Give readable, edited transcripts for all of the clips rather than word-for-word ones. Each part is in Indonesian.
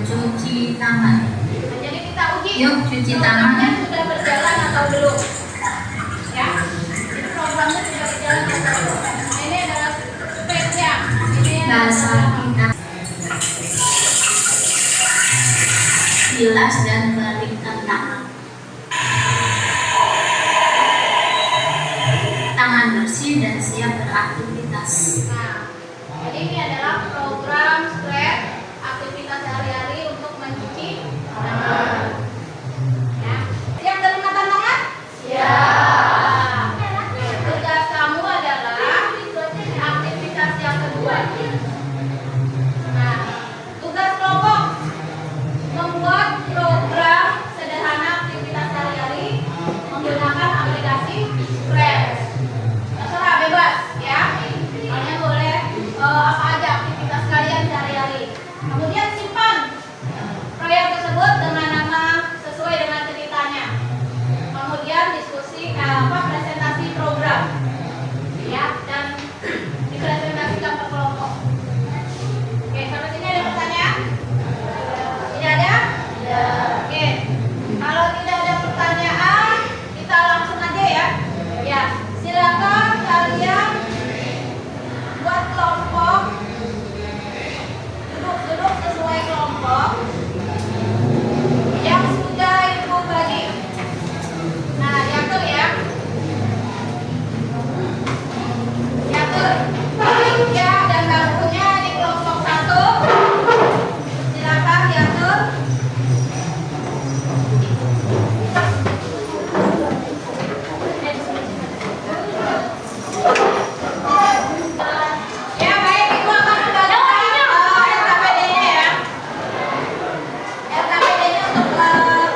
cuci tangan. Jadi kita uji. Yuk cuci programnya tangan. sudah berjalan atau belum? Ya. Jadi programnya sudah berjalan atau belum? Nah, ini adalah speknya. Ini Bahasa kita. Bilas dan balikkan tangan. Tangan bersih dan siap beraktivitas. Nah, jadi ini adalah program scrap aktivitas sehari-hari untuk mencuci tangan. Ya. Siap terima tantangan? Ya. Tugas kamu adalah aktivitas yang kedua. Nah, tugas kelompok membuat program sederhana aktivitas sehari-hari menggunakan aplikasi Scratch. Terserah bebas ya. Kalian boleh apa aja aktivitas kalian sehari-hari. Kemudian simpan proyek tersebut dengan nama sesuai dengan ceritanya. Kemudian diskusi presentasi program ya, dan dipresentasikan ke kelompok. Oke, sampai sini ada pertanyaan? Tidak ada? Oke. Kalau tidak ada pertanyaan, kita langsung aja ya. Ya, silakan kalian buat kelompok. Duduk sesuai kelompok yang sudah Ibu bagi. Nah, diatur ya. Diatur. Ya, dan bangkunya di kelompok 1. Silakan diatur. Ya, baik, Ibu akan membagikan RKPD-nya ya. RKPD-nya untuk kelompok.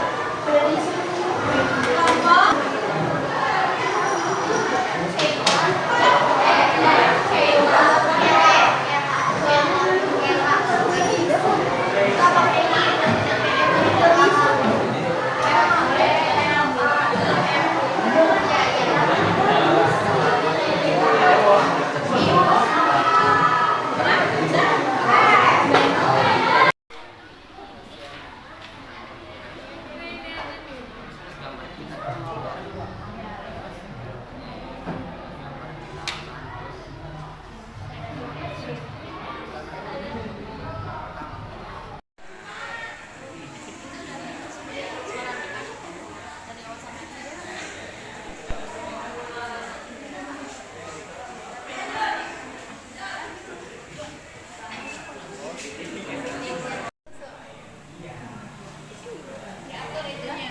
Diatur itunya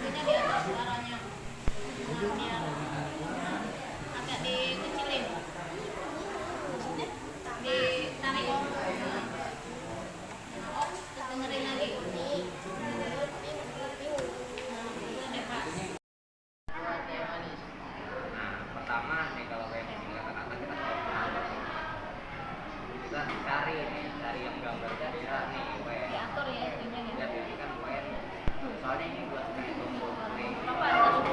diatur suaranya. Biar agak dikecilin. Maksudnya ditarik. Oh, dengerin lagi. Pertama nih, kalau kayak di kata-kata kita cari yang gambarnya dia nih wen. Diatur ya itunya ya. Dan ini kan wen. Soalnya ini buat kayak tombol play. Apa ada?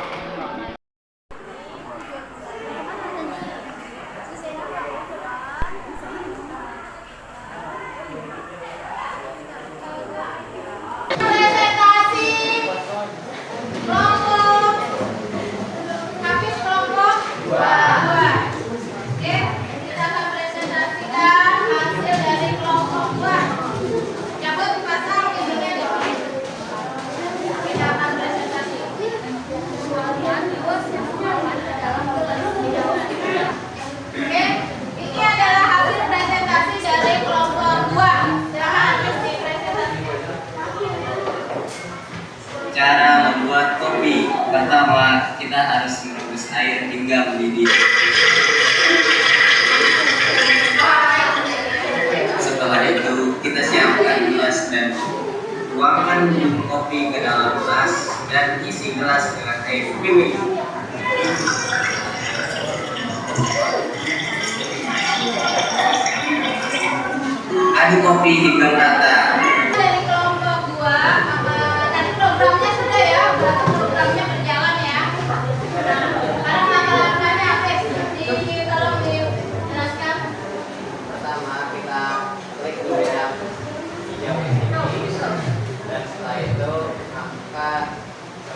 Presentasi kelompok. Habis kelompok 2. Oke, kita akan presentasikan hasil dari kelompok 2. Cabut pasang ininya di sini. Kita akan presentasi. Oke, ini adalah hasil presentasi dari kelompok 2. Silahkan dipresentasikan. Cara membuat kopi. Pertama, kita harus merebus air hingga mendidih. Setelah itu, kita siapkan gelas dan tuangkan minum kopi ke dalam gelas dan isi gelas dengan air mendidih. Aduk kopi hingga merata. Dari kelompok 2, tadi programnya sudah ya, berarti programnya berjalan ya. Nah, sekarang langkah-langkahnya apa? Tolong dijelaskan. Pertama, kita klik dulu ya.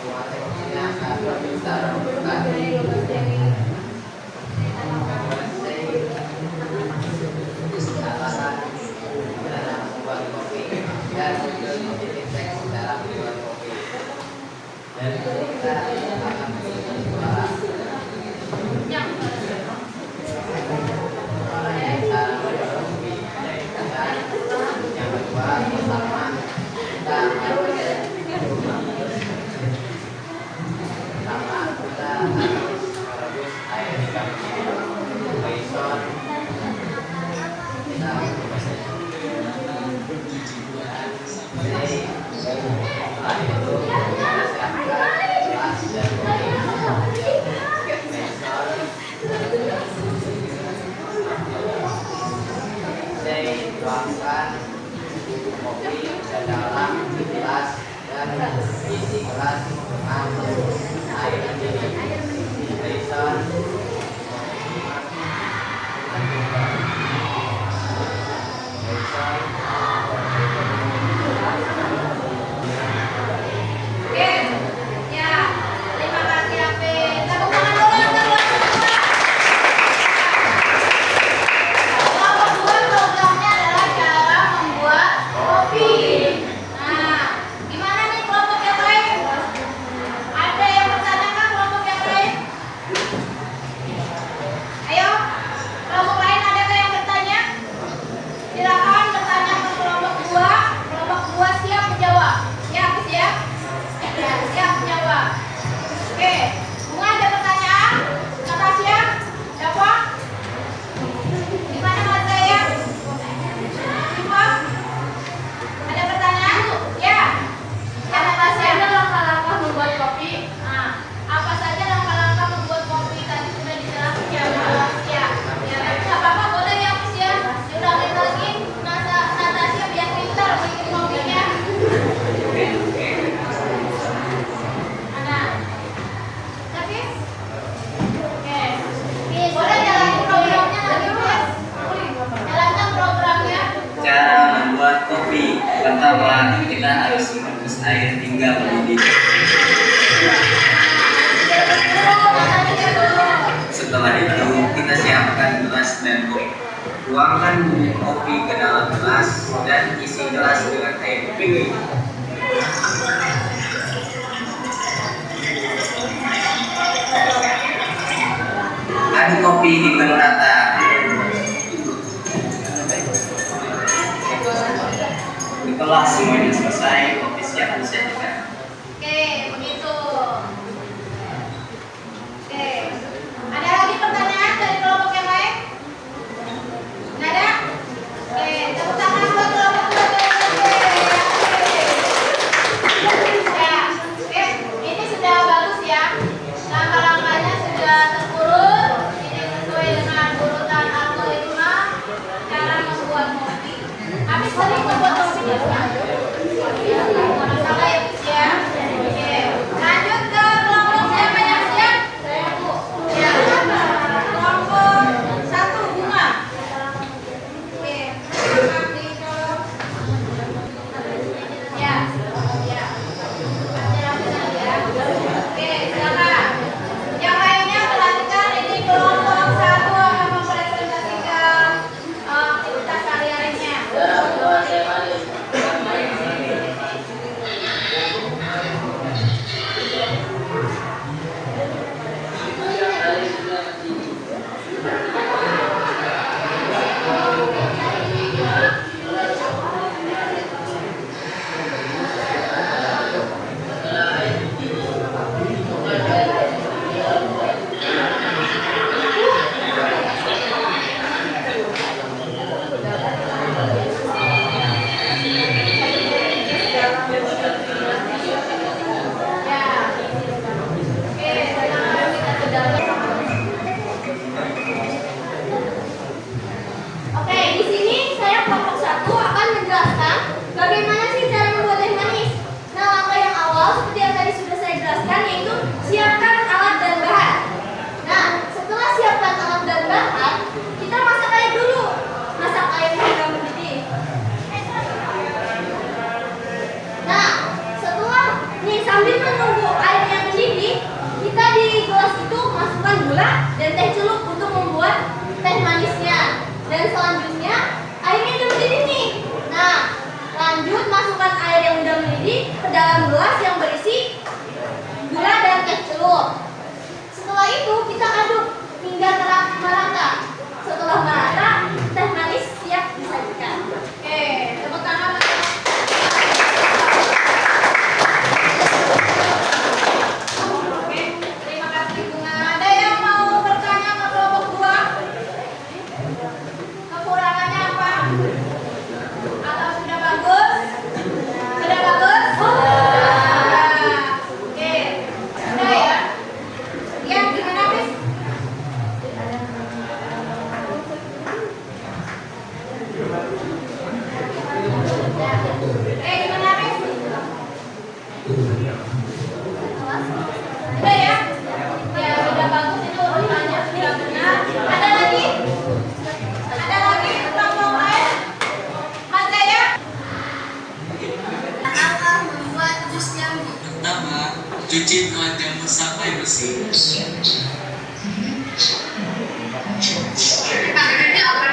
Tuangkan kopi ke dalam gelas dan isi gelas dengan air mendidih. Reason Oke, ya, terima kasih Apit. Tepuk tangan dulu untuk kelompok dua. Programnya adalah cara membuat kopi. Nah, gimana nih kelompok yang lain? Ada yang bertanyakan kelompok yang lain? Ayo, kelompok lain adakah yang bertanya? Silakan bertanya ke kelompok dua. Kelompok dua siap menjawab. Ya, siap. Ya, siap menjawab. Oke, Bunga ada pertanyaan? Natasha? Siapa? Gimana Mas Zaya? Siapa? Ada pertanyaan? Ya. Ya, Natasha. Ada langkah-langkah membuat kopi. Nah, apa saja langkah-langkah membuat kopi tadi sudah dijelaskan ya, Mas? Ya. Ya, tapi nggak apa-apa, boleh ya, Mas ya. Diulangin lagi. Natasha biar pintar bikin kopinya. Mana? Tapi? Oke. Boleh jalanin programnya lagi, Mas? Jalankan programnya. cara membuat kopi. Pertama, kita harus merebus air hingga mendidih. Setelah itu, kita siapkan gelas dan kopi. Tuangkan bubuk kopi ke dalam gelas dan isi gelas dengan air mendidih. Aduk kopi hingga merata. Setelah semuanya selesai, kopi siap disajikan. Oke, begitu. Oke. Ada lagi pertanyaan dari kelompok yang lain? Nggak ada? Oke, tepuk tangan buat kelompok dua. Oke. Udah ya? Ya sudah bagus itu urutannya sudah benar. Ada lagi? Ada lagi kelompok lain? Ada ya? Langkah membuat jus jambu. Pertama, cuci buah jambu sampai bersih.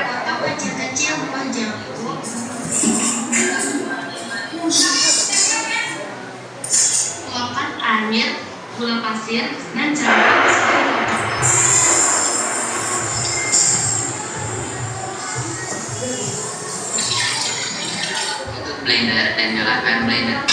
Potong kecil-kecil buah jambu. Tuangkan air, gula pasir, dan cabai. Tutup blender dan nyalakan blender.